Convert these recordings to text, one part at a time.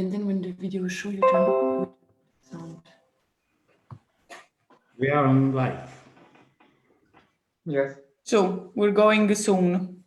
And then when the video is shown, you turn sound. We are on live. Yes. So we're going soon.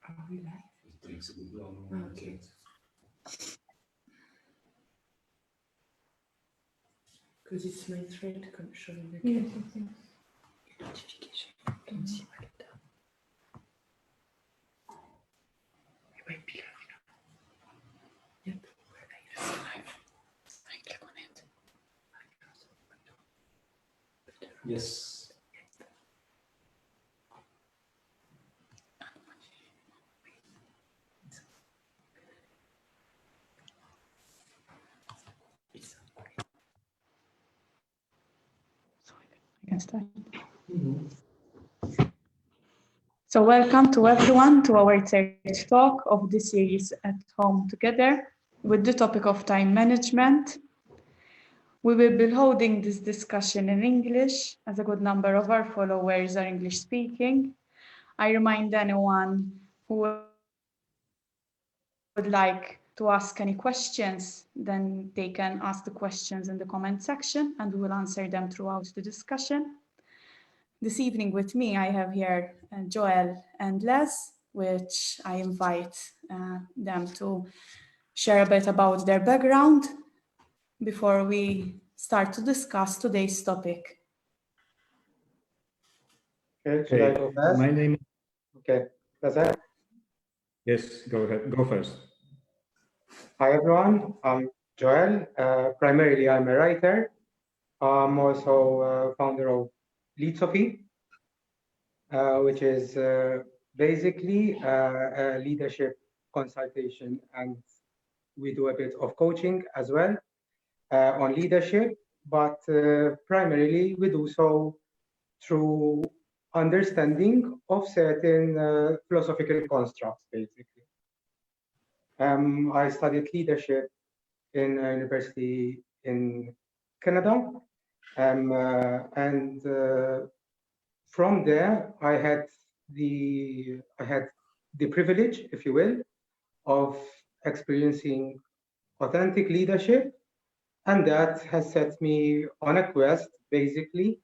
Are we live? Okay. Because it's my thread showing the notification. Don't see my letter. It might be live now. Yep. We're live. I click on it. Yes. I can start. So welcome to everyone to our third talk of the series At Home Together with the topic of time management. We will be holding this discussion in English as a good number of our followers are English speaking. I remind anyone who would like to ask any questions, then they can ask the questions in the comment section and we will answer them throughout the discussion. This evening with me, I have here Joel and Les, which I invite them to share a bit about their background before we start to discuss today's topic. Okay, should I go first? My name. Okay, that's it. Yes, go ahead. Go first. Hi everyone, I'm Joel. Primarily, I'm a writer. I'm also founder of 𝙃𝙃𝙃𝙃𝙃, which is basically a leadership consultation, and we do a bit of coaching as well on leadership, but primarily we do so through understanding of certain philosophical constructs, basically. I studied leadership in a university in Canada, and from there I had the privilege, if you will, of experiencing authentic leadership, and that has set me on a quest, basically,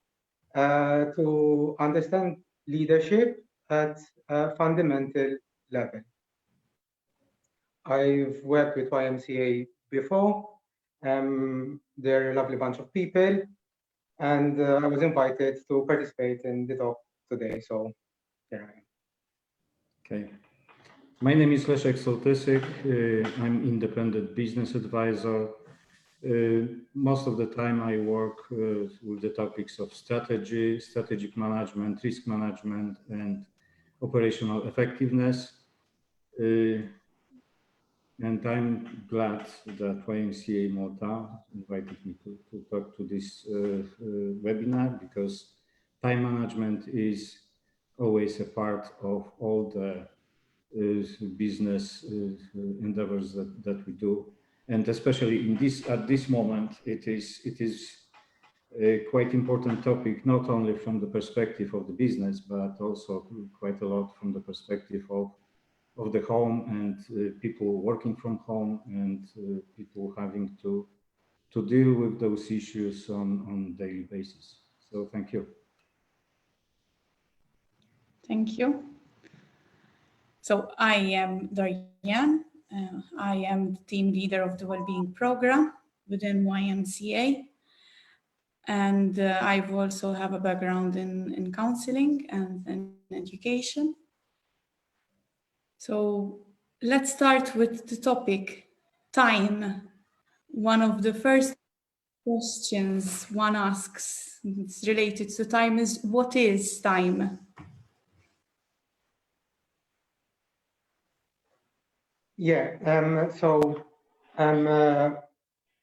to understand leadership at a fundamental level. I've worked with YMCA before. They're a lovely bunch of people, and I was invited to participate in the talk today, so here I am. Okay. My name is Leszek and Joel. I'm independent business advisor. Most of the time I work with the topics of strategy, strategic management, risk management, and operational effectiveness. And I'm glad that YMCA Malta invited me to talk to this webinar, because time management is always a part of all the business endeavors that we do. And especially in at this moment, it is a quite important topic, not only from the perspective of the business, but also quite a lot from the perspective of the home and people working from home and people having to deal with those issues on a daily basis. So thank you. Thank you. So I am Dorianne. I am the team leader of the Wellbeing Programme within YMCA. And I also have a background in counseling and education. So let's start with the topic, time. One of the first questions one asks, it's related to time, is what is time? Yeah,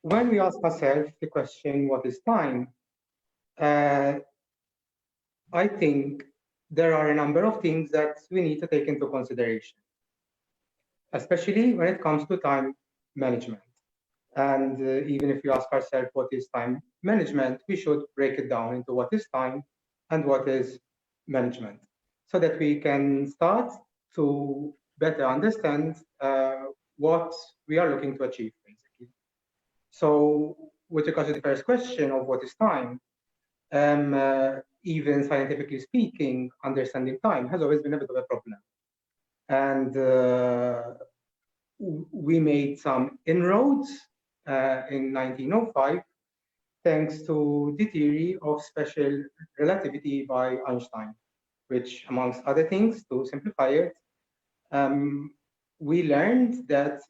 when we ask ourselves the question, what is time? I think there are a number of things that we need to take into consideration, especially when it comes to time management. And even if you ask ourselves what is time management, we should break it down into what is time and what is management, so that we can start to better understand what we are looking to achieve, basically. So with regard to the first question of what is time, even scientifically speaking, understanding time has always been a bit of a problem. And we made some inroads in 1905, thanks to the theory of special relativity by Einstein, which, amongst other things, to simplify it, we learned that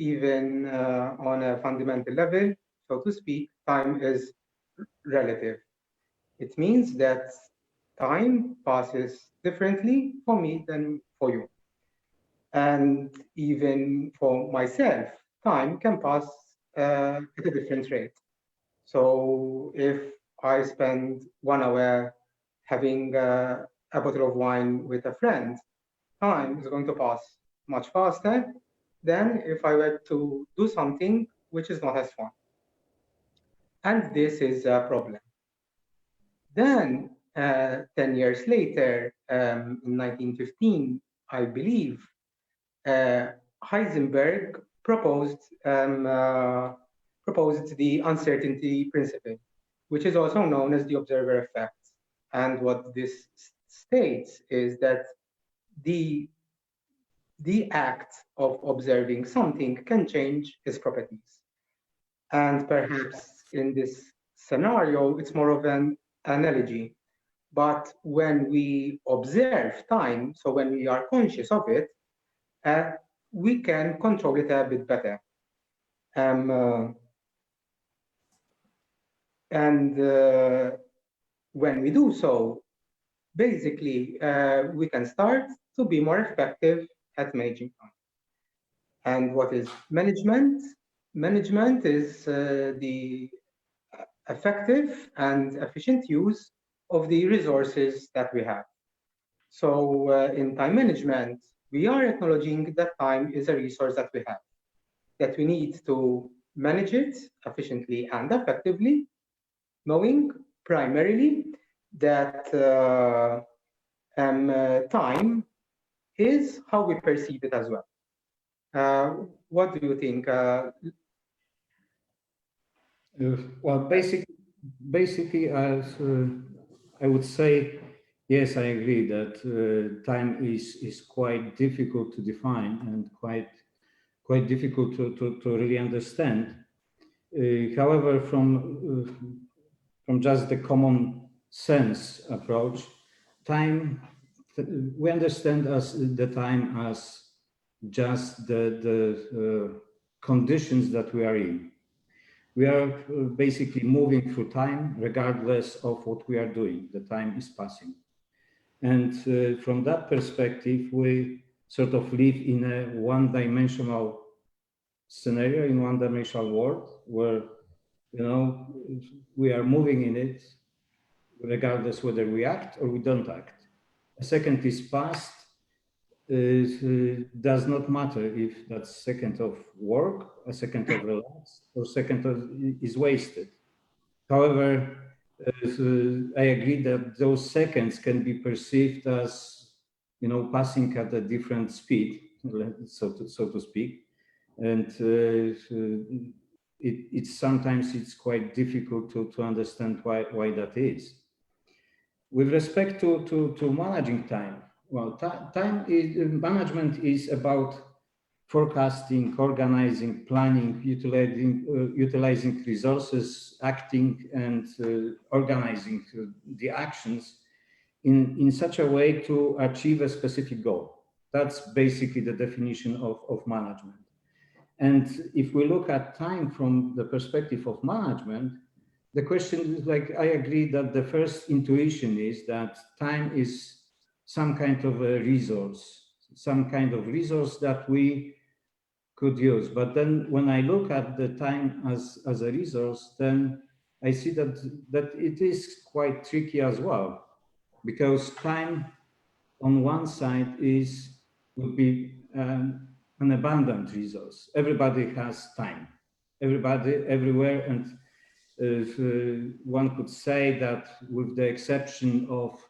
even on a fundamental level, so to speak, time is relative. It means that time passes differently for me than for you. And even for myself, time can pass at a different rate. So if I spend 1 hour having a bottle of wine with a friend, time is going to pass much faster than if I were to do something which is not as fun. And this is a problem. Then 10 years later, in 1915, I believe, Heisenberg proposed the uncertainty principle, which is also known as the observer effect. And what this states is that the act of observing something can change its properties. And perhaps in this scenario, it's more of an analogy. But when we observe time, so when we are conscious of it, we can control it a bit better. When we do so, basically, we can start to be more effective at managing time. And what is management? Management is the effective and efficient use of the resources that we have. So in time management, we are acknowledging that time is a resource that we have, that we need to manage it efficiently and effectively, knowing primarily that time is how we perceive it as well. What do you think? Well, basically, as I would say, yes, I agree that time is quite difficult to define and quite difficult to really understand. However, from just the common sense approach, time, we understand as the time as just the conditions that we are in. We are basically moving through time regardless of what we are doing. The time is passing. And from that perspective, we sort of live in a one-dimensional scenario, in one-dimensional world where, you know, we are moving in it regardless whether we act or we don't act. A second is past. Does not matter if that second of work, a second of relax, or second is wasted. However, I agree that those seconds can be perceived as, you know, passing at a different speed, so to speak, and it's sometimes quite difficult to understand why that is. With respect to managing time, well, time management is about forecasting, organizing, planning, utilizing resources, acting, and organizing the actions in such a way to achieve a specific goal. That's basically the definition of management. And if we look at time from the perspective of management, the question is, like, I agree that the first intuition is that time is some kind of a resource, that we could use. But then when I look at the time as a resource, then I see that it is quite tricky as well. because time on one side would be an abundant resource. Everybody has time, everybody, everywhere, and one could say that with the exception of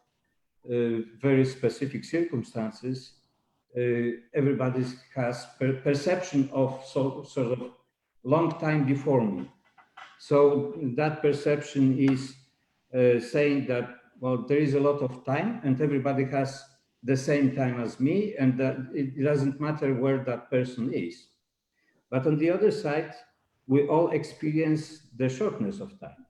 very specific circumstances, everybody has perception of sort of long time before me. So that perception is saying that, well, there is a lot of time and everybody has the same time as me, and that it doesn't matter where that person is. But on the other side, we all experience the shortness of time.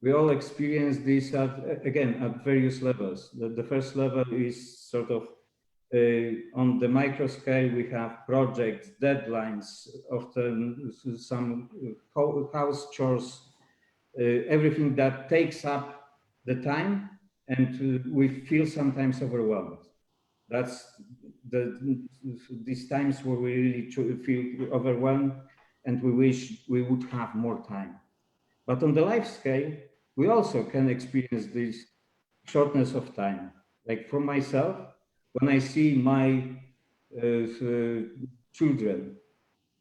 We all experience this again at various levels. The first level is sort of on the micro scale. We have projects, deadlines, often some house chores, everything that takes up the time, and we feel sometimes overwhelmed. That's these times where we really feel overwhelmed and we wish we would have more time. But on the life scale, we also can experience this shortness of time. Like for myself, when I see my children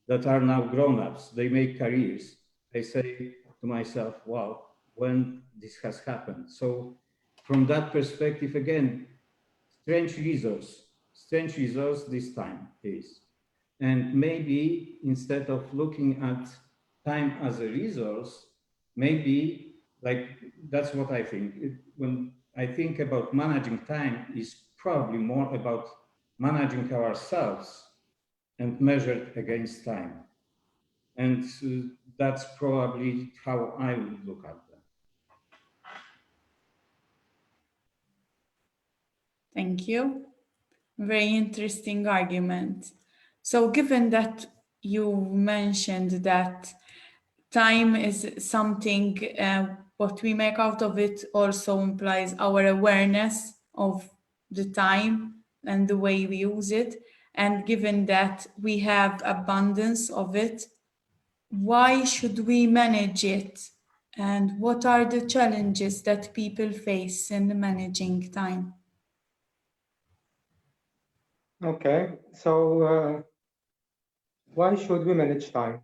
that are now grown-ups, they make careers, I say to myself, wow, when this has happened. So from that perspective, again, strange resource this time is. And maybe instead of looking at time as a resource, maybe, like, that's what I think. When I think about managing time, is probably more about managing ourselves and measured against time. And that's probably how I would look at that. Thank you. Very interesting argument. So given that you mentioned that time is something, what we make out of it also implies our awareness of the time and the way we use it. And given that we have abundance of it, why should we manage it? And what are the challenges that people face in managing time? Okay, so why should we manage time?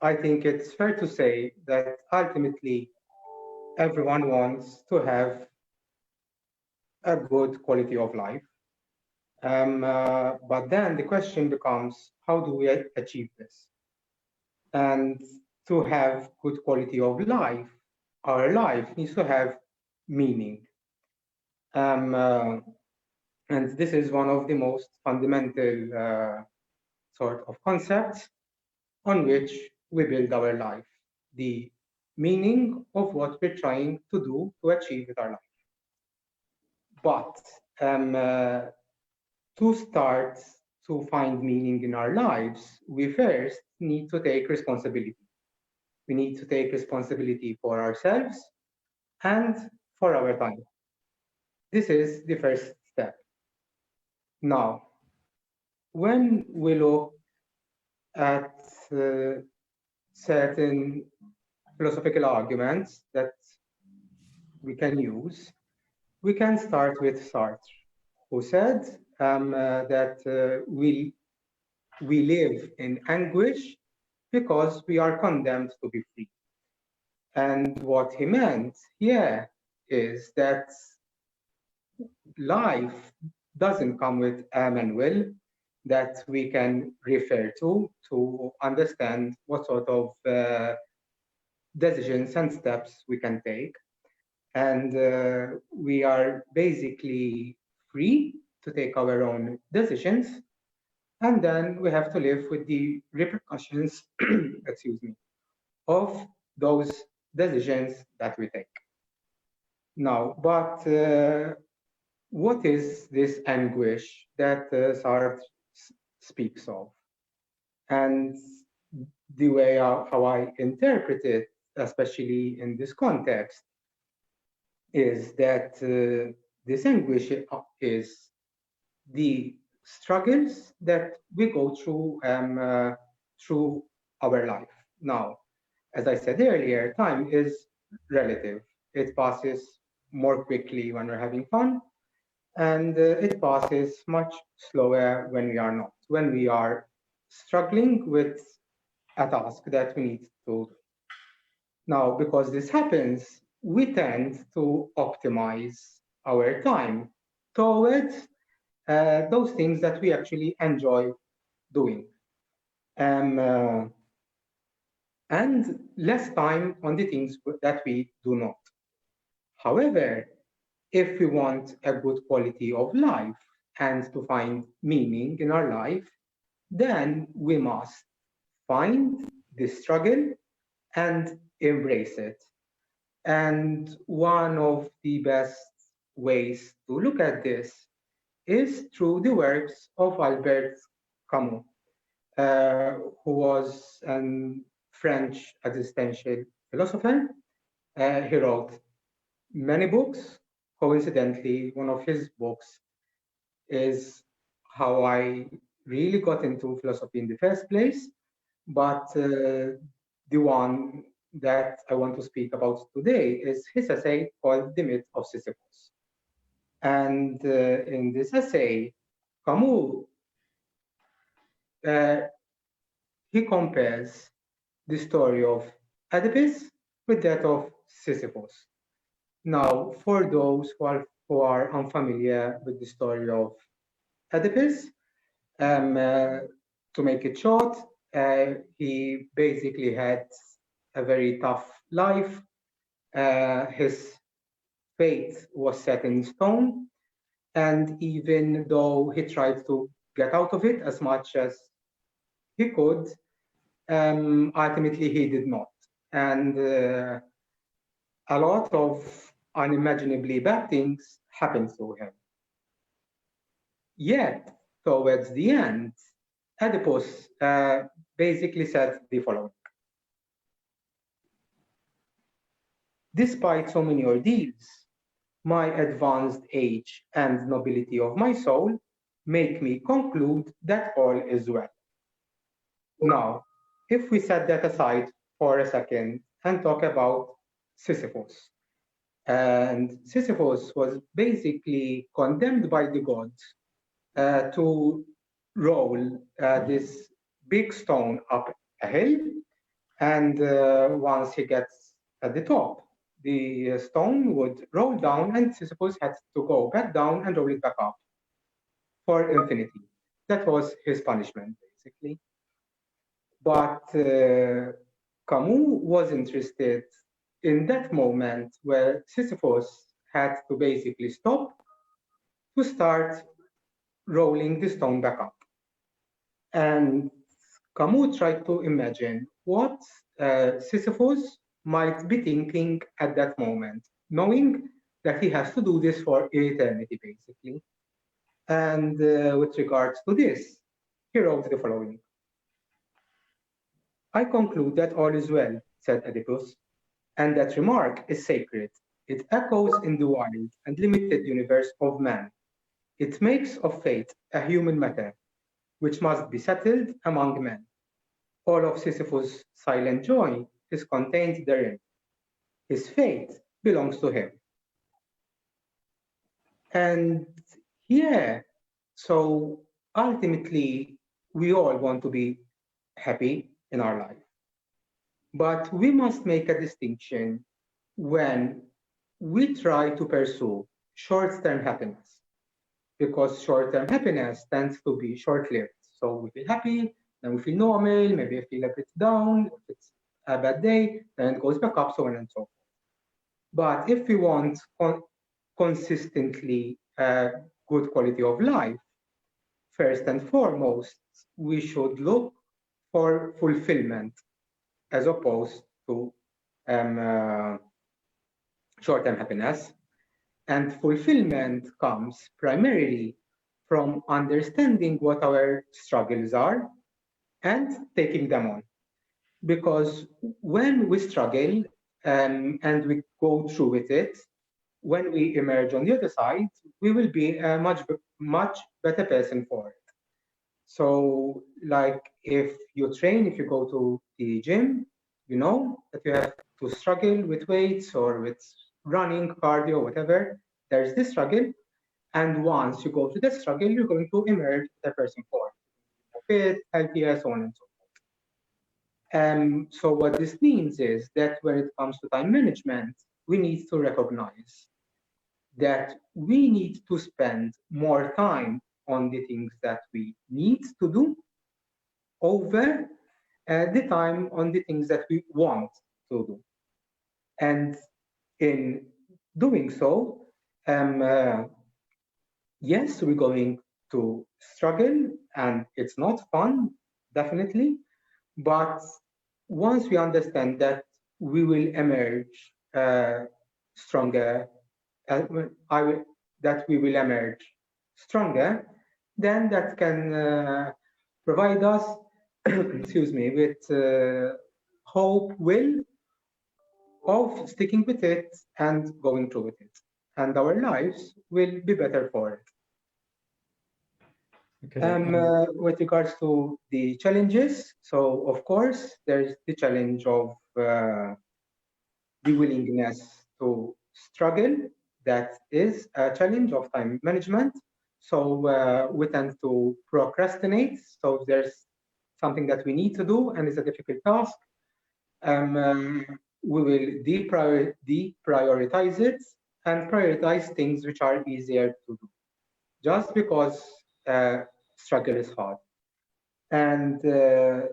I think it's fair to say that ultimately everyone wants to have a good quality of life. But then the question becomes, how do we achieve this? And to have good quality of life, our life needs to have meaning. And this is one of the most fundamental sort of concepts on which we build our life, the meaning of what we're trying to do to achieve with our life. But to start to find meaning in our lives, we first need to take responsibility. We need to take responsibility for ourselves and for our time. This is the first step. Now, when we look at certain philosophical arguments that we can use, we can start with Sartre, who said that we live in anguish because we are condemned to be free. And what he meant here is that life doesn't come with a manual that we can refer to understand what sort of decisions and steps we can take. And we are basically free to take our own decisions. And then we have to live with the repercussions, excuse me, of those decisions that we take. Now, but what is this anguish that Sartre speaks of? And the way how I interpret it, especially in this context, is that this anguish is the struggles that we go through through our life. Now, as I said earlier, time is relative. It passes more quickly when we're having fun, and it passes much slower when we are not, when we are struggling with a task that we need to do. Now, because this happens, we tend to optimize our time towards those things that we actually enjoy doing. And less time on the things that we do not. However, if we want a good quality of life and to find meaning in our life, then we must find this struggle and embrace it. And one of the best ways to look at this is through the works of Albert Camus, who was a French existential philosopher. He wrote many books. Coincidentally, one of his books is how I really got into philosophy in the first place. But the one that I want to speak about today is his essay called The Myth of Sisyphus. And in this essay, Camus, he compares the story of Oedipus with that of Sisyphus. Now, for those who are unfamiliar with the story of Oedipus, to make it short, he basically had a very tough life. His fate was set in stone, and even though he tried to get out of it as much as he could, ultimately he did not. And a lot of unimaginably bad things happened to him. Yet, towards the end, Oedipus basically said the following. Despite so many ordeals, my advanced age and nobility of my soul make me conclude that all is well. Now, if we set that aside for a second and talk about Sisyphus. And Sisyphus was basically condemned by the gods to roll this big stone up a hill, and once he gets at the top, the stone would roll down, and Sisyphus had to go back down and roll it back up for infinity. That was his punishment, basically. But Camus was interested in that moment where Sisyphus had to basically stop to start rolling the stone back up. And Camus tried to imagine what Sisyphus might be thinking at that moment, knowing that he has to do this for eternity, basically. And with regards to this, he wrote the following. I conclude that all is well, said Oedipus, and that remark is sacred. It echoes in the wild and limited universe of man. It makes of fate a human matter, which must be settled among men. All of Sisyphus' silent joy is contained therein. His fate belongs to him. And yeah, so ultimately, we all want to be happy in our life. But we must make a distinction when we try to pursue short-term happiness, because short-term happiness tends to be short-lived. So we feel happy, then we feel normal, maybe I feel a bit down, if it's a bad day, then it goes back up, so on and so forth. But if we want consistently good quality of life, first and foremost, we should look for fulfillment as opposed to short-term happiness. And fulfillment comes primarily from understanding what our struggles are and taking them on. Because when we struggle and we go through with it, when we emerge on the other side, we will be a much better person for it. So, like if you train, if you go to the gym, you know that you have to struggle with weights or with running, cardio, whatever, there's this struggle. And once you go to the struggle, you're going to emerge the person form, fit, healthier, so on and so forth. So what this means is that when it comes to time management, we need to recognize that we need to spend more time on the things that we need to do over the time on the things that we want to do. And in doing so, yes, we're going to struggle and it's not fun, definitely. But once we understand that we will emerge stronger, that we will emerge stronger, then that can provide us, excuse me, with hope, will of sticking with it and going through with it. And our lives will be better for it. Okay. With regards to the challenges, so of course, there's the challenge of the willingness to struggle. That is a challenge of time management. So we tend to procrastinate. So if there's something that we need to do and it's a difficult task, we will deprioritize it and prioritize things which are easier to do, just because struggle is hard. And the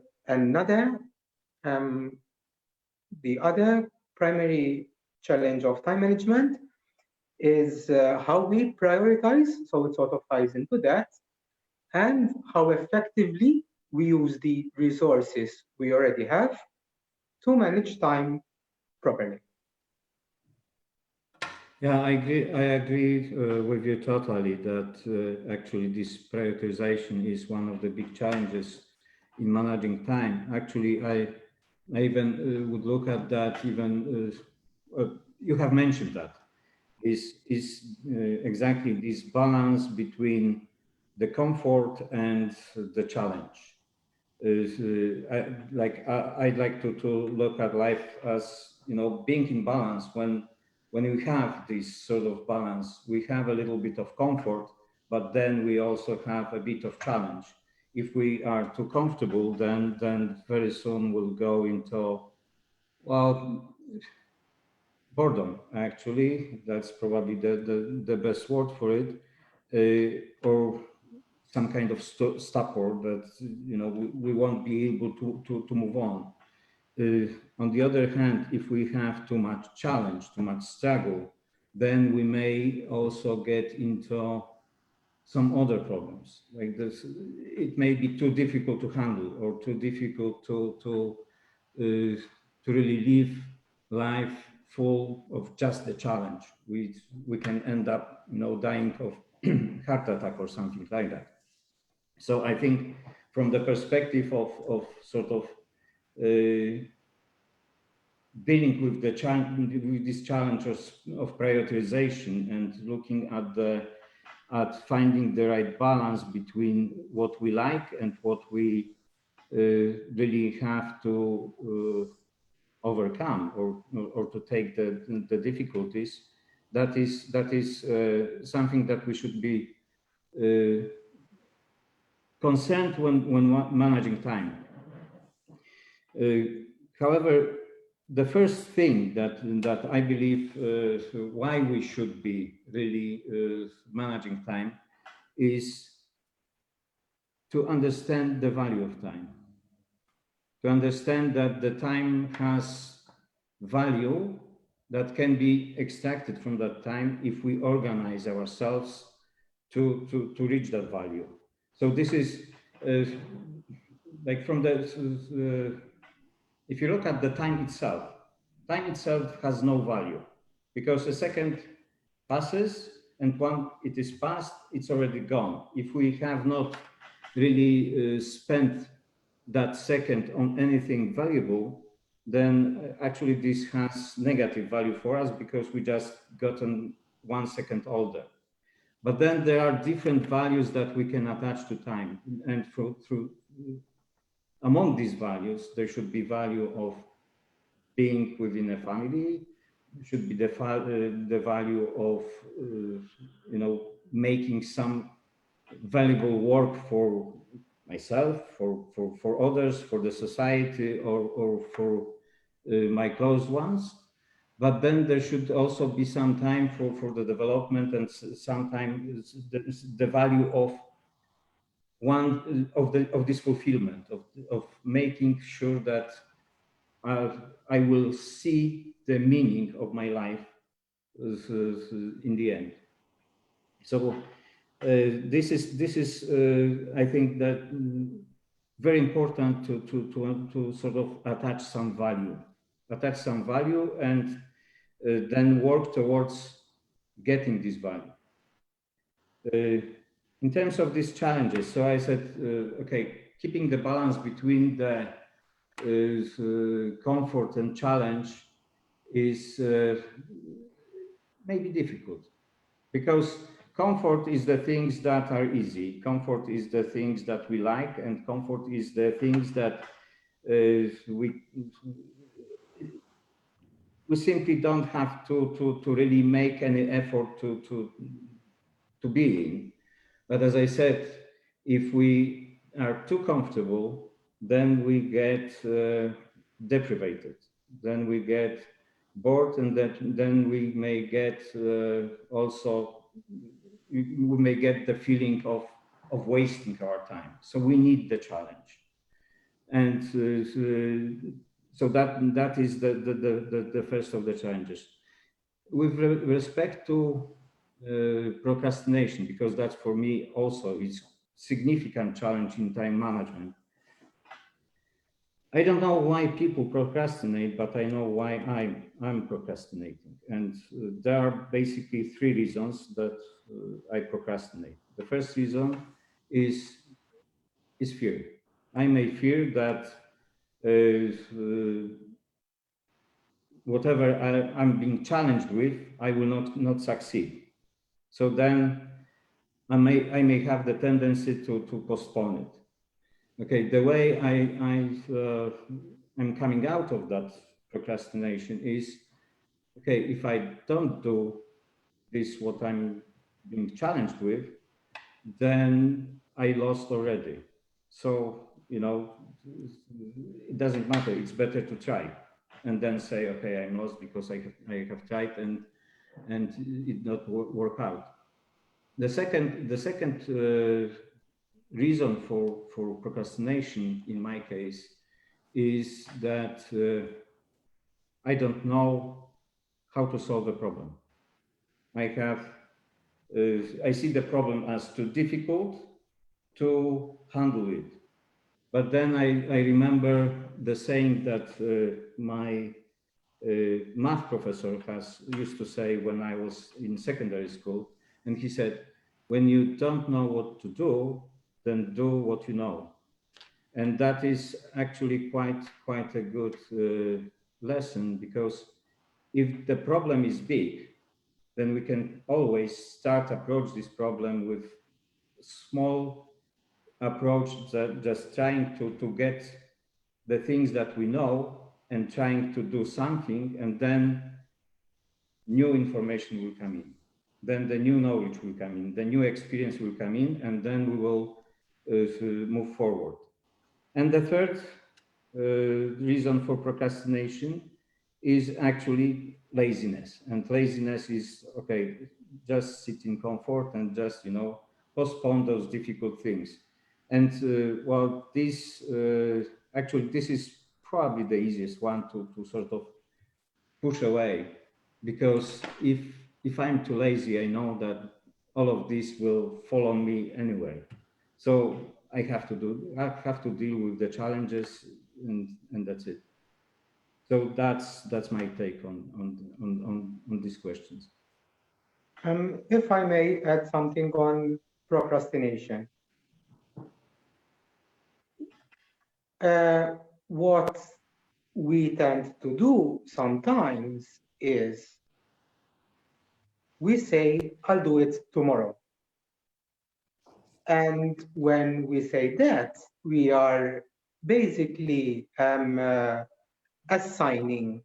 other primary challenge of time management is how we prioritize. So it sort of ties into that, and how effectively we use the resources we already have to manage time properly. Yeah, I agree with you totally that actually this prioritization is one of the big challenges in managing time. Actually, I even would look at that even, you have mentioned that, is exactly this balance between the comfort and the challenge. I'd like to look at life as, being in balance. When we have this sort of balance, we have a little bit of comfort, but then we also have a bit of challenge. If we are too comfortable, then very soon we'll go into, well, boredom. Actually, that's probably the best word for it, or some kind of stupor that we won't be able to move on. On the other hand, if we have too much challenge, too much struggle, then we may also get into some other problems like this. It may be too difficult to handle or too difficult to really live life full of just the challenge. We can end up, dying of heart attack or something like that. So I think from the perspective of sort of dealing with these challenges of prioritization and looking at finding the right balance between what we like and what we really have to overcome or to take the difficulties, that is something that we should be concerned when managing time. However, the first thing that I believe why we should be really managing time is to understand the value of time. To understand that the time has value that can be extracted from that time if we organize ourselves to reach that value. So this is like from the if you look at the time itself has no value, because a second passes and when it is past, it's already gone. If we have not really spent that second on anything valuable, then actually this has negative value for us because we just gotten 1 second older. But then there are different values that we can attach to time, and through among these values, there should be value of being within a family, should be the value of making some valuable work for myself, for others, for the society, or for my close ones. But then there should also be some time for the development, and sometimes the value of this fulfillment of making sure that I will see the meaning of my life in the end. So this is I think that very important to sort of attach some value, and then work towards getting this value. In terms of these challenges, so I said, okay, keeping the balance between the comfort and challenge is maybe difficult, because comfort is the things that are easy. Comfort is the things that we like, and comfort is the things that we simply don't have to really make any effort to be in. But as I said, if we are too comfortable, then we get deprivated, then we get bored, and then we may get we may get the feeling of wasting our time. So we need the challenge, and so that is the first of the challenges. With respect to procrastination, because that's for me also is significant challenge in time management. I don't know why people procrastinate, but I know why I'm procrastinating. And there are basically three reasons that I procrastinate. The first reason is fear. I may fear that whatever I'm being challenged with, I will not succeed. So then I may have the tendency to postpone it. Okay, the way I'm coming out of that procrastination is, okay, if I don't do this, what I'm being challenged with, then I lost already. So, it doesn't matter. It's better to try, and then say, okay, I'm lost because I have tried and it not work out. The second reason for procrastination in my case is that I don't know how to solve a problem. I see the problem as too difficult to handle it. But then I remember the saying that my math professor used to say when I was in secondary school, and he said, when you don't know what to do, then do what you know. And that is actually quite a good lesson, because if the problem is big, then we can always approach this problem with small approach, that just trying to get the things that we know and trying to do something, and then new information will come in. Then the new knowledge will come in, the new experience will come in, and then we will move forward. And the third reason for procrastination is actually laziness. And laziness is, okay, just sit in comfort and just, postpone those difficult things. And well, this is probably the easiest one to sort of push away, because if I'm too lazy, I know that all of this will fall on me anyway. So I have to deal with the challenges, and that's it. So that's my take on these questions. If I may add something on procrastination. What we tend to do sometimes is we say, I'll do it tomorrow. And when we say that, we are basically assigning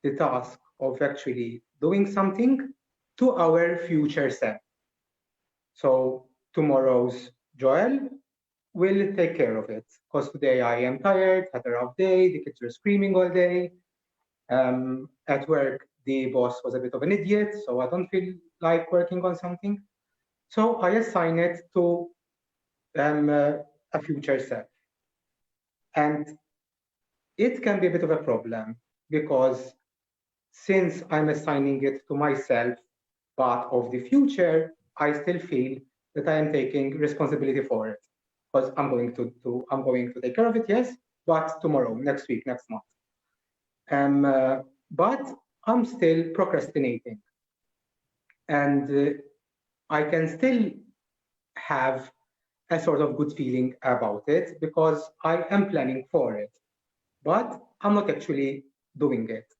the task of actually doing something to our future self. So tomorrow's Joel will take care of it, because today I am tired, had a rough day, the kids were screaming all day. At work, the boss was a bit of an idiot, so I don't feel like working on something. So I assign it to a future self. And it can be a bit of a problem, because since I'm assigning it to myself, but of the future, I still feel that I am taking responsibility for it, because I'm going to take care of it, yes, but tomorrow, next week, next month. But I'm still procrastinating, and I can still have a sort of good feeling about it because I am planning for it, but I'm not actually doing it.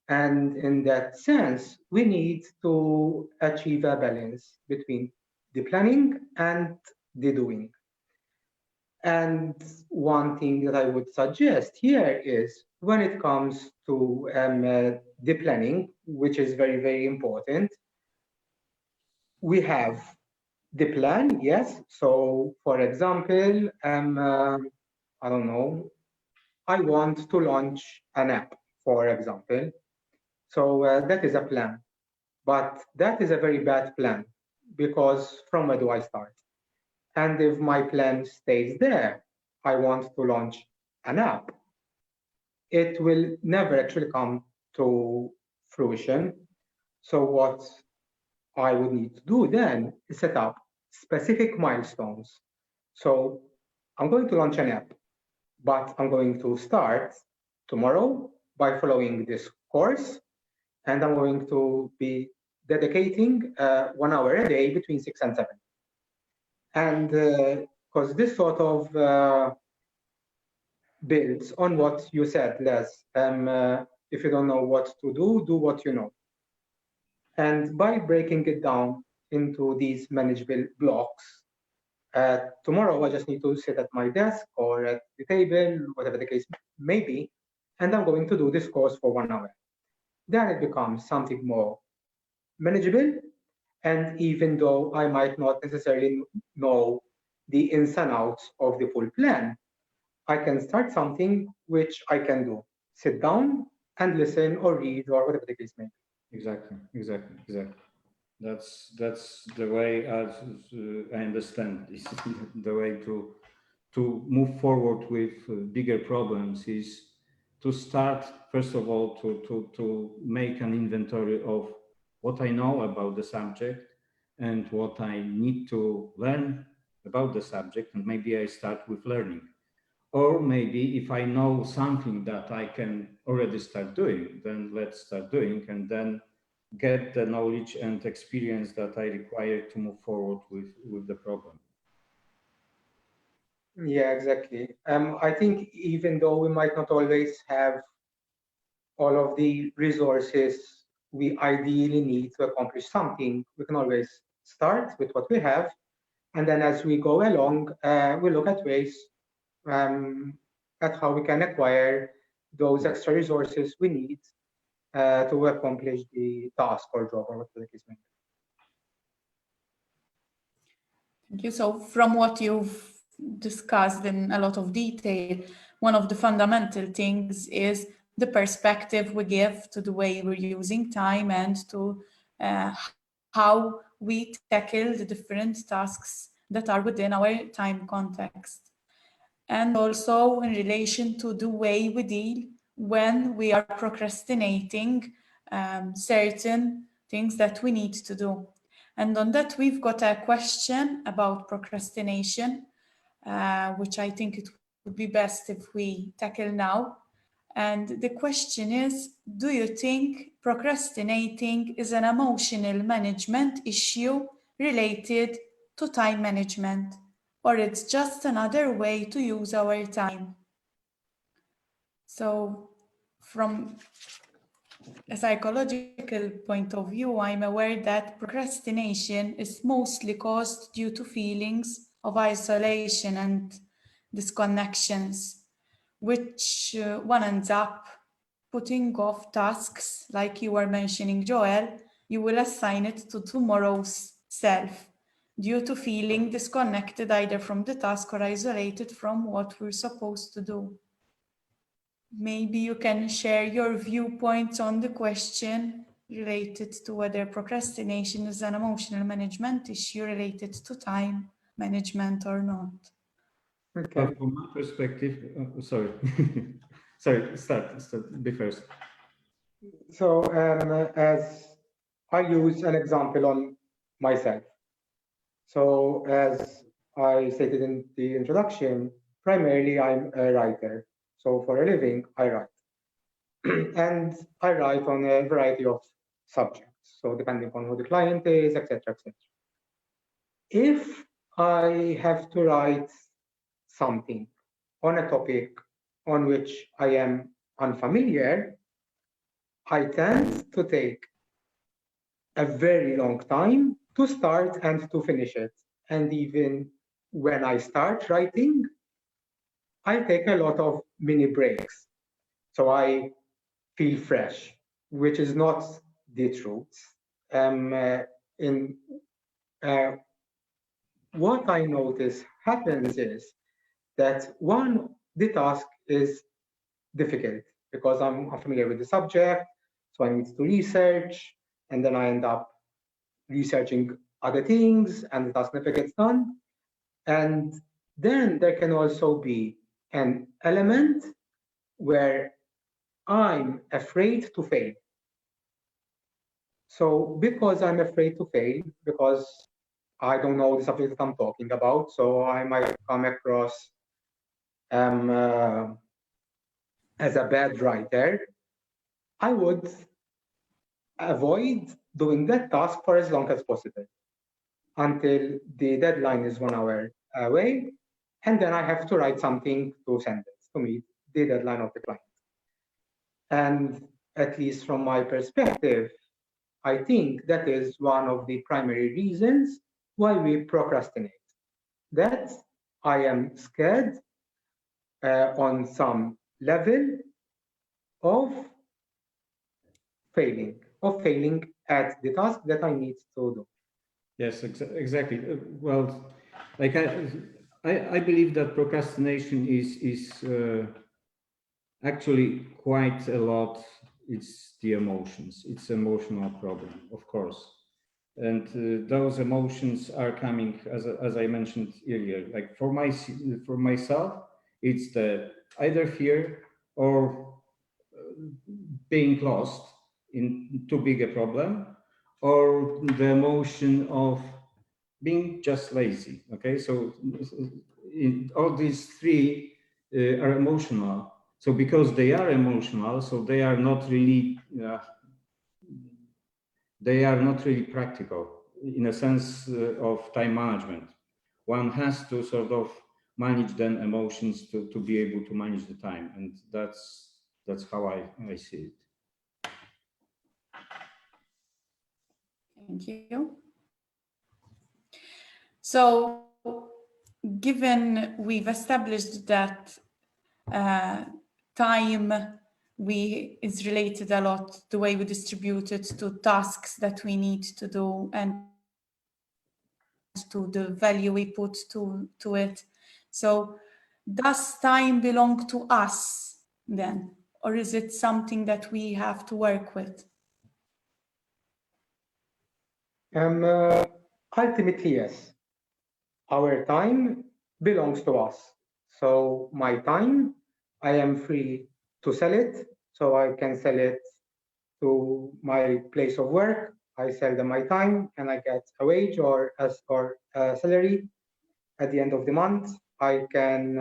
And in that sense, we need to achieve a balance between the planning and the doing. And one thing that I would suggest here is when it comes to the planning, which is very, very important, we have the plan, yes. So, for example, I don't know, I want to launch an app, for example. So that is a plan, but that is a very bad plan, because from where do I start? And if my plan stays there, I want to launch an app, it will never actually come to fruition. So what I would need to do then is set up specific milestones. So I'm going to launch an app, but I'm going to start tomorrow by following this course, and I'm going to be dedicating 1 hour a day between 6 and 7. And because this sort of builds on what you said, Les. If you don't know what to do, do what you know. And by breaking it down into these manageable blocks, tomorrow I just need to sit at my desk or at the table, whatever the case may be, and I'm going to do this course for 1 hour. Then it becomes something more manageable. And even though I might not necessarily know the ins and outs of the full plan, I can start something which I can do. Sit down and listen or read or whatever the case may be. Exactly. That's the way as I understand this. The way to move forward with bigger problems is to start, first of all, to make an inventory of what I know about the subject and what I need to learn about the subject, and maybe I start with learning. Or maybe if I know something that I can already start doing, then let's start doing, and then get the knowledge and experience that I require to move forward with the problem. Yeah, exactly. I think even though we might not always have all of the resources we ideally need to accomplish something, we can always start with what we have. And then as we go along, we look at ways at how we can acquire those extra resources we need to accomplish the task or job or whatever the case may be. Thank you. So from what you've discussed in a lot of detail, one of the fundamental things is the perspective we give to the way we're using time and to how we tackle the different tasks that are within our time context. And also in relation to the way we deal when we are procrastinating certain things that we need to do. And on that, we've got a question about procrastination, which I think it would be best if we tackle now. And the question is, do you think procrastinating is an emotional management issue related to time management, or it's just another way to use our time? So from a psychological point of view, I'm aware that procrastination is mostly caused due to feelings of isolation and disconnections, which one ends up putting off tasks, like you were mentioning, Joel, you will assign it to tomorrow's self due to feeling disconnected either from the task or isolated from what we're supposed to do. Maybe you can share your viewpoints on the question related to whether procrastination is an emotional management issue related to time management or not. Okay. From my perspective, sorry, sorry, start, be first. So as I use an example on myself. So as I stated in the introduction, primarily I'm a writer. So for a living, I write. And I write on a variety of subjects. So depending on who the client is, etc., etc. If I have to write something on a topic on which I am unfamiliar, I tend to take a very long time to start and to finish it. And even when I start writing, I take a lot of mini breaks. So I feel fresh, which is not the truth. What I notice happens is that one, the task is difficult because I'm familiar with the subject, so I need to research, and then I end up researching other things, and the task never gets done. And then there can also be an element where I'm afraid to fail. So because I'm afraid to fail, because I don't know the subject that I'm talking about, so I might come across as a bad writer, I would avoid doing that task for as long as possible until the deadline is 1 hour away, and then I have to write something to send it to meet the deadline of the client. And at least from my perspective, I think that is one of the primary reasons why we procrastinate. That I am scared on some level of failing at the task that I need to do. Yes, exactly. Well, like I believe that procrastination is actually quite a lot. It's the emotions. It's emotional problem, of course, and those emotions are coming as I mentioned earlier. Like for myself, it's the either fear or being lost in too big a problem, or the emotion of being just lazy. Okay, so all these three are emotional. So because they are emotional, so they are not really practical in a sense of time management. One has to sort of manage then emotions to be able to manage the time, and that's how I see it. Thank you. So, given we've established that time is related a lot, the way we distribute it to tasks that we need to do and to the value we put to it. So, does time belong to us then? Or is it something that we have to work with? Ultimately, yes. Our time belongs to us. So my time, I am free to sell it. So I can sell it to my place of work. I sell them my time and I get a wage or a salary at the end of the month. I can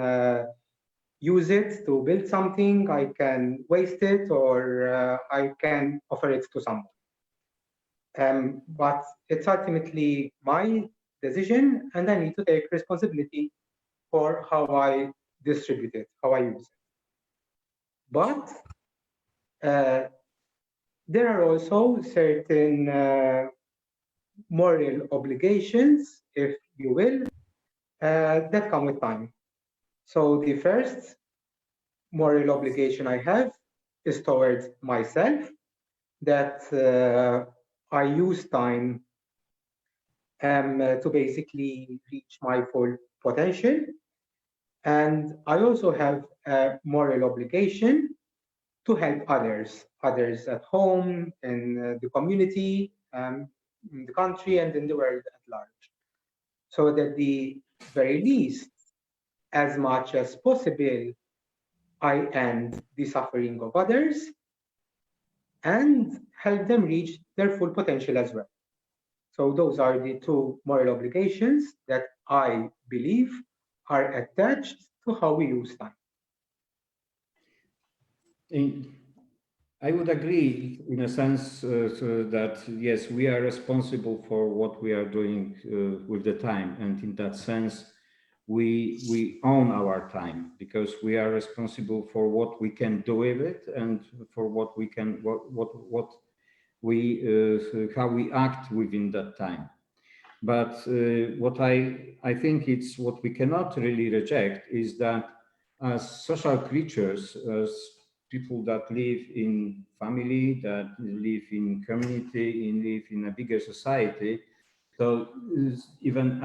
use it to build something. I can waste it, or I can offer it to someone. But it's ultimately my decision, and I need to take responsibility for how I distribute it, how I use it. But there are also certain moral obligations, if you will, that come with time. So the first moral obligation I have is towards myself, that I use time to basically reach my full potential. And I also have a moral obligation to help others at home, in the community, in the country, and in the world at large. So that at the very least, as much as possible, I end the suffering of others and help them reach their full potential as well. So those are the two moral obligations that I believe are attached to how we use time. I would agree in a sense that yes, we are responsible for what we are doing with the time, and in that sense, we own our time because we are responsible for what we can do with it and for what we can how we act within that time. But what I think it's what we cannot really reject is that as social creatures, as people that live in family, that live in community, live in a bigger society, so even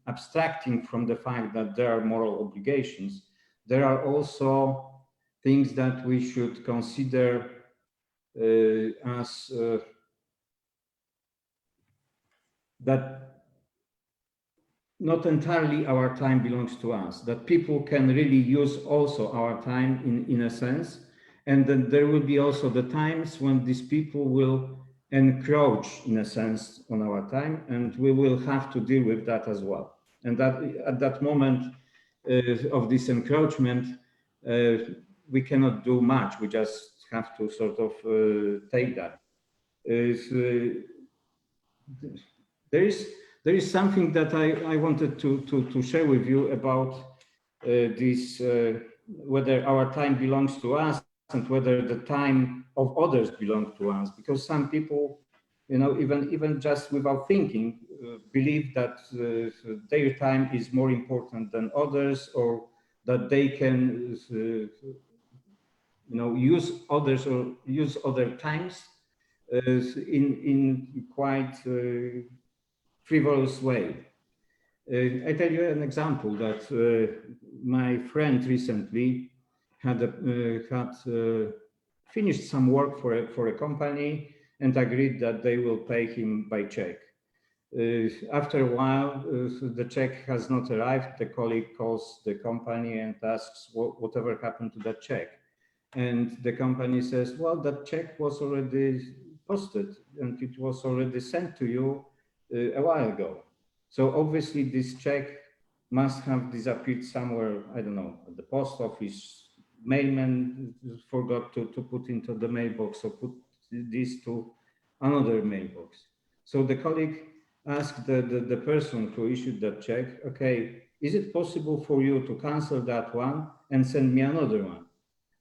abstracting from the fact that there are moral obligations, there are also things that we should consider as that not entirely our time belongs to us, that people can really use also our time in a sense. And then there will be also the times when these people will encroach in a sense on our time, and we will have to deal with that as well. And that at that moment of this encroachment, we cannot do much. We just have to sort of take that. There is something that I wanted to share with you about this, whether our time belongs to us and whether the time of others belongs to us. Because some people, you know, even just without thinking, believe that their time is more important than others, or that they can, you know, use others or use other times in quite frivolous way. I tell you an example that my friend recently had finished some work for a company and agreed that they will pay him by check. After a while, the check has not arrived. The colleague calls the company and asks whatever happened to that check. And the company says, well, that check was already posted and it was already sent to you a while ago. So obviously this check must have disappeared somewhere, I don't know, at the post office, mailman forgot to put into the mailbox or put this to another mailbox. So the colleague asked the person who issued that check, okay, is it possible for you to cancel that one and send me another one?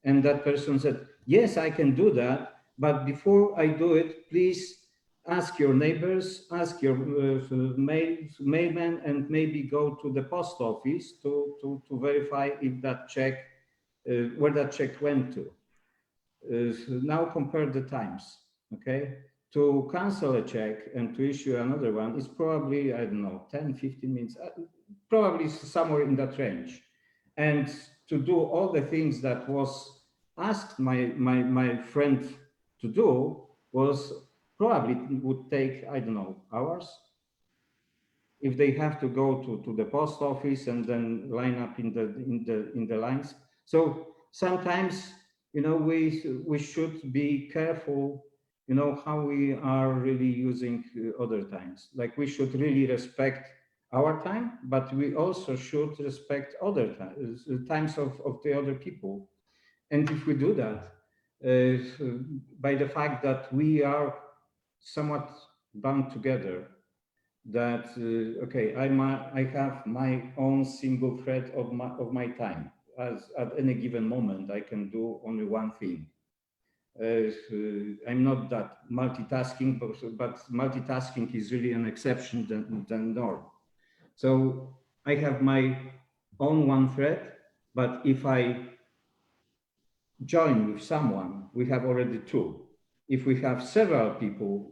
And that person said, yes, I can do that. But before I do it, please ask your neighbors, ask your mailman, and maybe go to the post office to verify if that check, where that check went to. Now compare the times, okay? To cancel a check and to issue another one is probably, I don't know, 10, 15 minutes, probably somewhere in that range. And to do all the things that was asked my friend to do was probably would take, I don't know, hours. If they have to go to the post office and then line up in the lines. So sometimes, you know, we should be careful, you know, how we are really using other times. Like we should really respect our time, but we also should respect other times of the other people. And if we do that, by the fact that we are somewhat bound together, that okay, I have my own single thread of my time. As at any given moment, I can do only one thing. I'm not that multitasking, but multitasking is really an exception than norm. So I have my own one thread, but if I join with someone we have already 2. If we have several people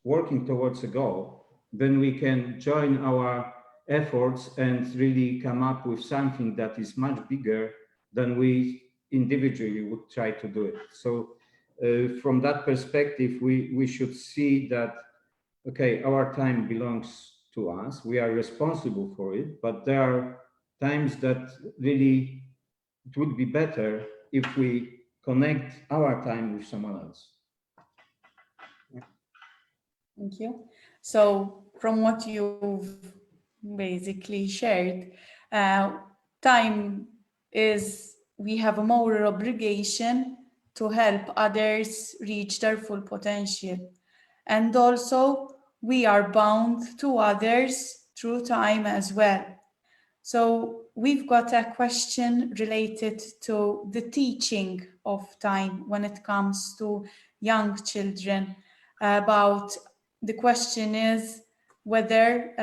working towards a goal, then we can join our efforts and really come up with something that is much bigger than we individually would try to do it. So from that perspective, we should see that, okay, our time belongs to us, we are responsible for it, but there are times that really it would be better if we connect our time with someone else. Thank you. So from what you've basically shared, time is, we have a moral obligation to help others reach their full potential. And also we are bound to others through time as well. So we've got a question related to the teaching of time when it comes to young children. About the question is whether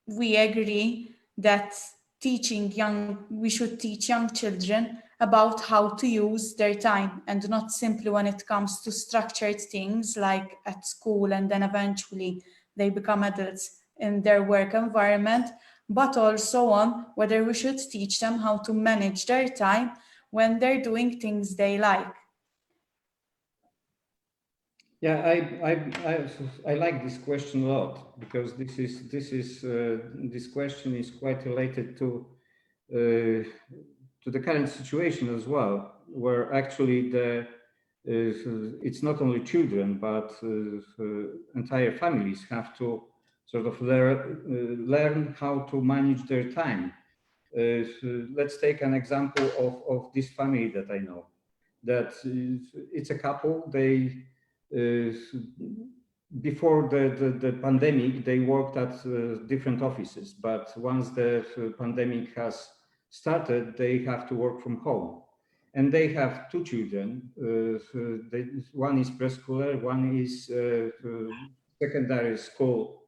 we agree that we should teach young children about how to use their time, and not simply when it comes to structured things like at school and then eventually they become adults in their work environment, but also on whether we should teach them how to manage their time when they're doing things they like. Yeah, I like this question a lot, because this question is quite related to the current situation as well, where actually it's not only children, but entire families have to sort of learn how to manage their time. Let's take an example of this family that I know. That it's a couple. They before the pandemic, they worked at different offices, but once the pandemic has started, they have to work from home. And they have 2 children. One is preschooler, one is secondary school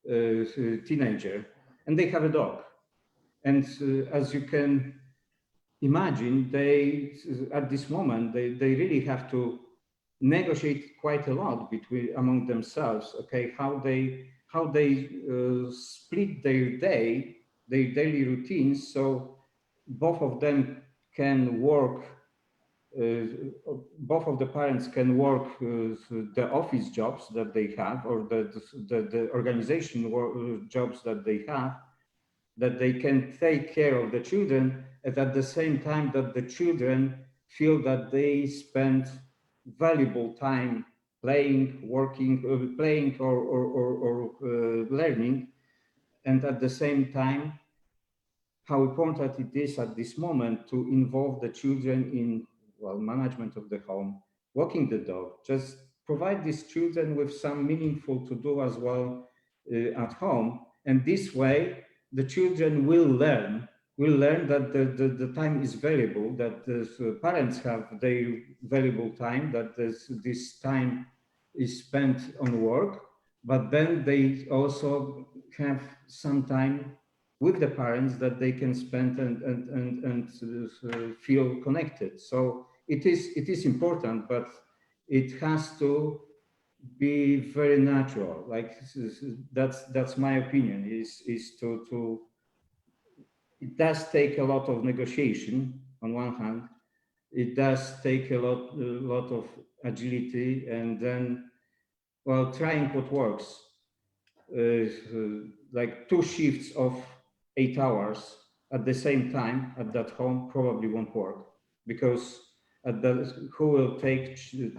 teenager, and they have a dog. And as you can imagine, they at this moment they really have to negotiate quite a lot among themselves. Okay, how they split their daily routines, so both of them can work. Both of the parents can work the office jobs that they have, or the organization jobs that they have, that they can take care of the children, and at the same time that the children feel that they spend valuable time playing, working, playing or learning, and at the same time how important it is at this moment to involve the children in management of the home, walking the dog, just provide these children with some meaningful to do as well at home. And this way the children will learn that the time is valuable, that the parents have their valuable time, that this time is spent on work, but then they also have some time with the parents that they can spend and feel connected. So it is important, but it has to be very natural. Like that's my opinion. Is to it does take a lot of negotiation on one hand. It does take a lot of agility, and then trying what works. Like 2 shifts of 8 hours at the same time at that home probably won't work, because who will take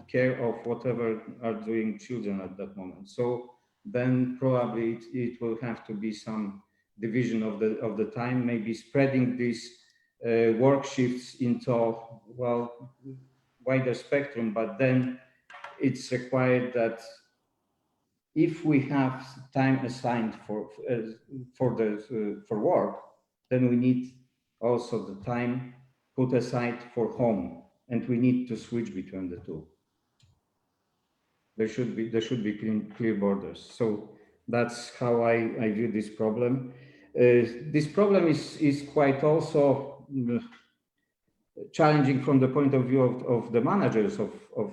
care of whatever are doing children at that moment? So then probably it will have to be some division of the time, maybe spreading these work shifts into wider spectrum. But then it's required that if we have time assigned for work, then we need also the time put aside for home, and we need to switch between the two. There should be clear borders. So that's how I view this problem. This problem is quite also challenging from the point of view of the managers of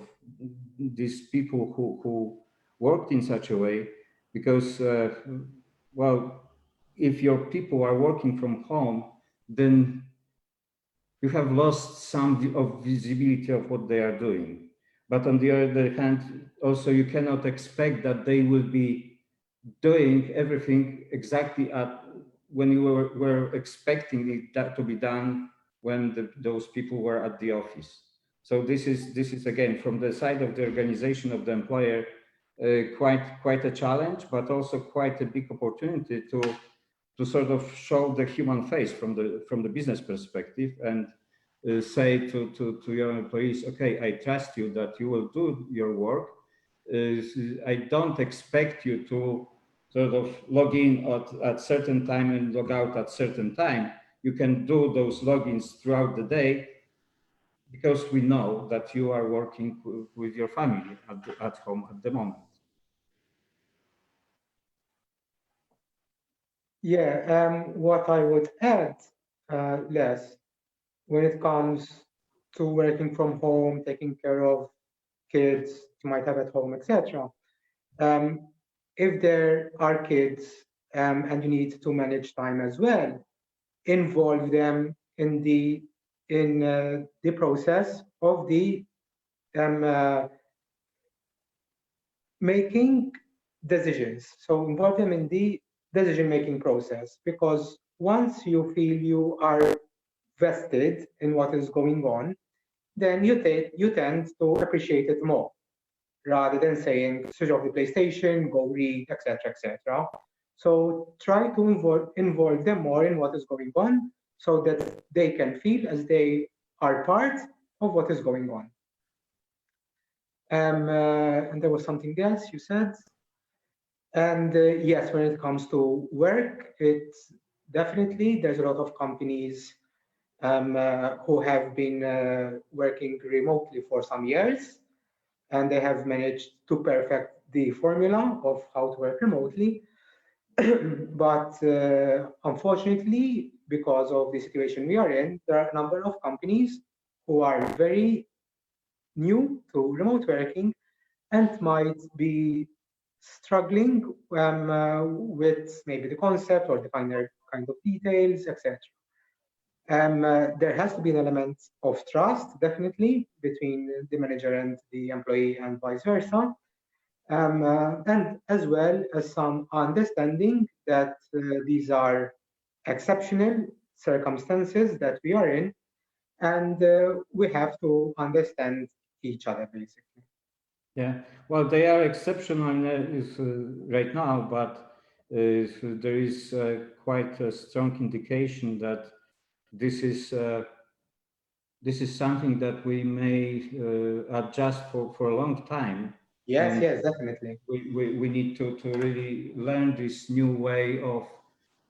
these people who worked in such a way, because well, if your people are working from home, then you have lost some of visibility of what they are doing. But on the other hand, also you cannot expect that they will be doing everything exactly at when you were expecting it that to be done when those people were at the office. So this is again from the side of the organization of the employer quite a challenge, but also quite a big opportunity to sort of show the human face from the business perspective and say to your employees, okay, I trust you that you will do your work. I don't expect you to sort of log in at certain time and log out at certain time. You can do those logins throughout the day because we know that you are working with your family at home at the moment. Yeah, what I would add, Les, when it comes to working from home, taking care of kids you might have at home, etc. If there are kids and you need to manage time as well, involve them in the process of the making decisions. So involve them in the decision-making process, because once you feel you are vested in what is going on, then you tend to appreciate it more, rather than saying, switch off the PlayStation, go read, etc., etc. So try to involve them more in what is going on, so that they can feel as they are part of what is going on. And there was something else you said. And yes, when it comes to work, it's definitely, there's a lot of companies who have been working remotely for some years, and they have managed to perfect the formula of how to work remotely. But unfortunately, because of the situation we are in, there are a number of companies who are very new to remote working and might be struggling with maybe the concept or the finer kind of details, etc. There has to be an element of trust, definitely, between the manager and the employee and vice versa. And as well as some understanding that these are exceptional circumstances that we are in, and we have to understand each other, basically. Yeah, well, they are exceptional right now, but there is quite a strong indication that this is something that we may adjust for a long time. Yes, and yes, definitely. We need to really learn this new way of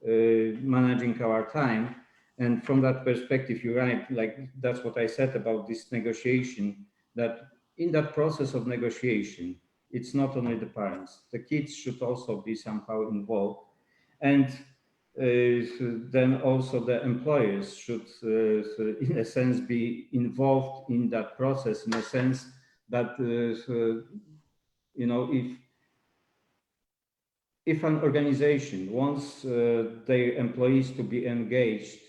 managing our time. And from that perspective, you're right, like that's what I said about this negotiation, that in that process of negotiation, it's not only the parents, the kids should also be somehow involved. And then also the employers should, in a sense, be involved in that process, in a sense that, you know, if an organization wants their employees to be engaged,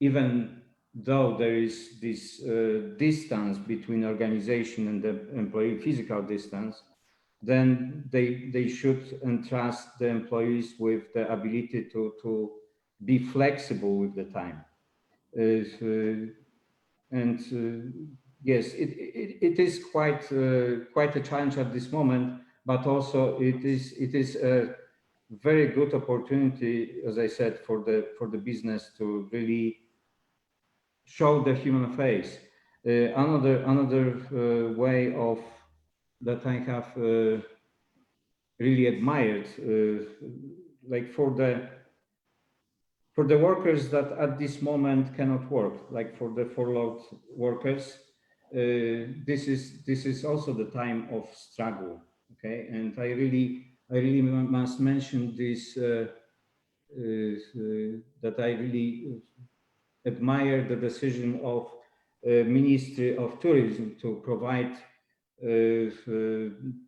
even though there is this distance between organization and the employee, physical distance, then they should entrust the employees with the ability to be flexible with the time. Yes, it is quite a challenge at this moment, but also it is a very good opportunity, as I said, for the business to really show the human face. Another way of that I have really admired, like for the workers that at this moment cannot work, like for the furloughed workers, this is also the time of struggle. Okay, and I really must mention this, that I really admire the decision of Ministry of Tourism to provide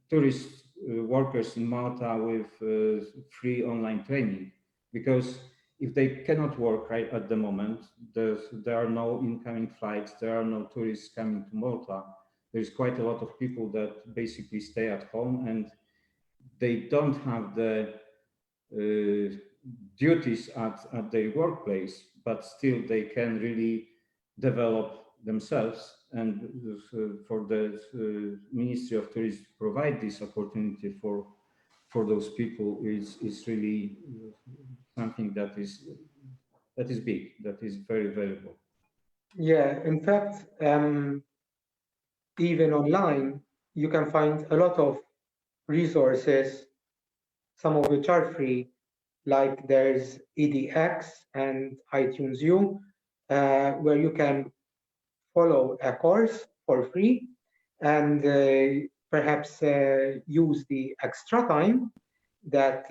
tourist workers in Malta with free online training, because if they cannot work right at the moment, there are no incoming flights, there are no tourists coming to Malta. There's quite a lot of people that basically stay at home and they don't have the duties at their workplace, but still they can really develop themselves. And for the Ministry of Tourism to provide this opportunity for those people is really something that is big, that is very valuable. Yeah, in fact, even online, you can find a lot of resources, some of which are free, like there's EDX and iTunes U, where you can follow a course for free and perhaps use the extra time that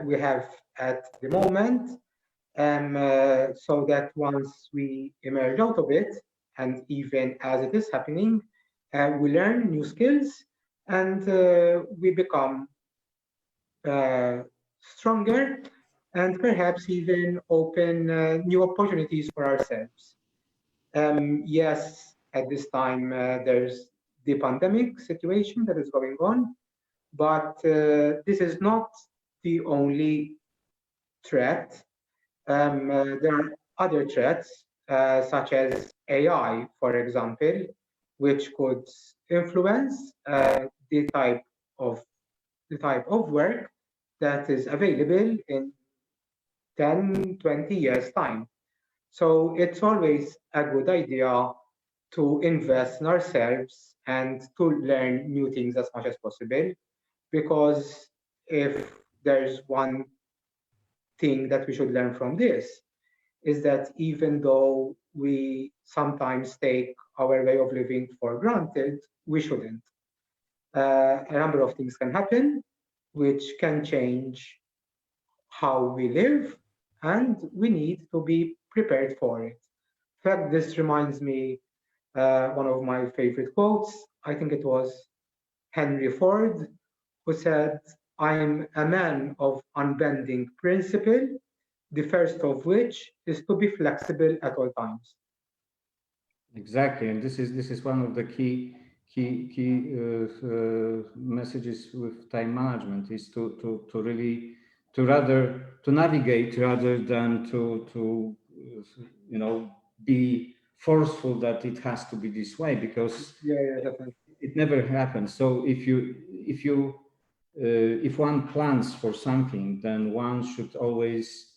we have at the moment, so that once we emerge out of it, and even as it is happening, we learn new skills and we become stronger and perhaps even open new opportunities for ourselves. Yes, at this time there's the pandemic situation that is going on, but this is not the only threat. There are other threats, such as AI, for example, which could influence the type of work that is available in 10, 20 years' time. So it's always a good idea to invest in ourselves and to learn new things as much as possible, because if there's one thing that we should learn from this, is that even though we sometimes take our way of living for granted, we shouldn't. A number of things can happen which can change how we live, and we need to be prepared for it. In fact, this reminds me one of my favorite quotes. I think it was Henry Ford who said, "I'm a man of unbending principle, the first of which is to be flexible at all times." Exactly, and this is one of the key messages with time management, is to really to navigate rather than to be forceful that it has to be this way, because Definitely. it never happens. So if one plans for something, then one should always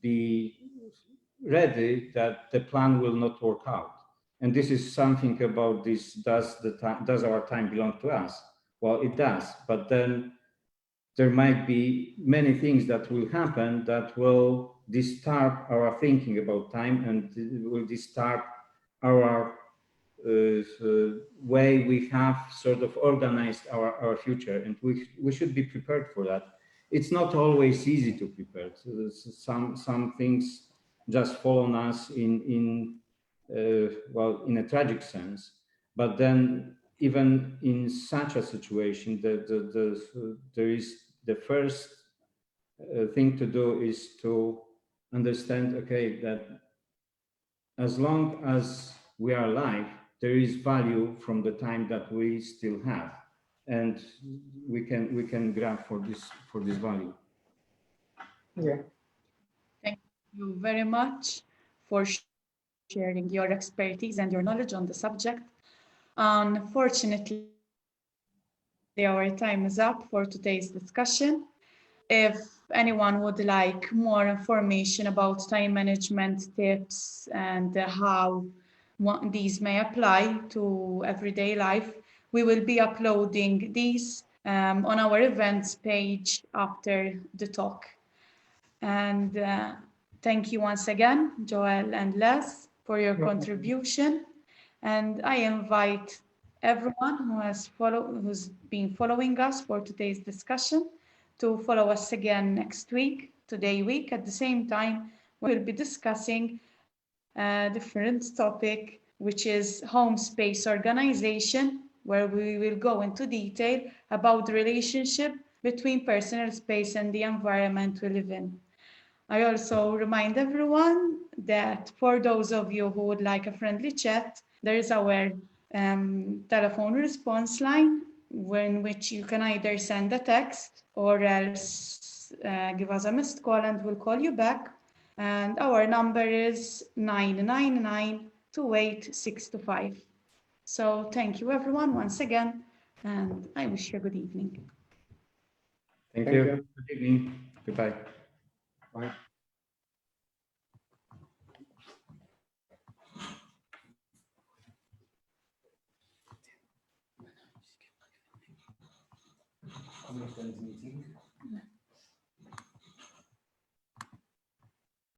be ready that the plan will not work out. And this is something about this: does our time belong to us? Well, it does, but then there might be many things that will happen that will disturb our thinking about time, and will disturb our way we have sort of organized our future, and we should be prepared for that. It's not always easy to prepare. So some things just fall on us in a tragic sense, but then even in such a situation, there is the first thing to do is to understand, okay, that as long as we are alive, there is value from the time that we still have, and we can grab for this value. Yeah. Thank you very much for sharing your expertise and your knowledge on the subject. Unfortunately, our time is up for today's discussion. If anyone would like more information about time management tips and how these may apply to everyday life, we will be uploading these on our events page after the talk. And thank you once again, Joel and Les, for your contribution. And I invite everyone who's been following us for today's discussion to follow us again next week, today week, at the same time. We'll be discussing a different topic, which is home space organization, where we will go into detail about the relationship between personal space and the environment we live in. I also remind everyone that for those of you who would like a friendly chat, there is our telephone response line, in which you can either send a text or else give us a missed call and we'll call you back. And our number is 999-28625. So thank you everyone once again, and I wish you a good evening. Thank you. Good evening. Goodbye. Bye. Meeting.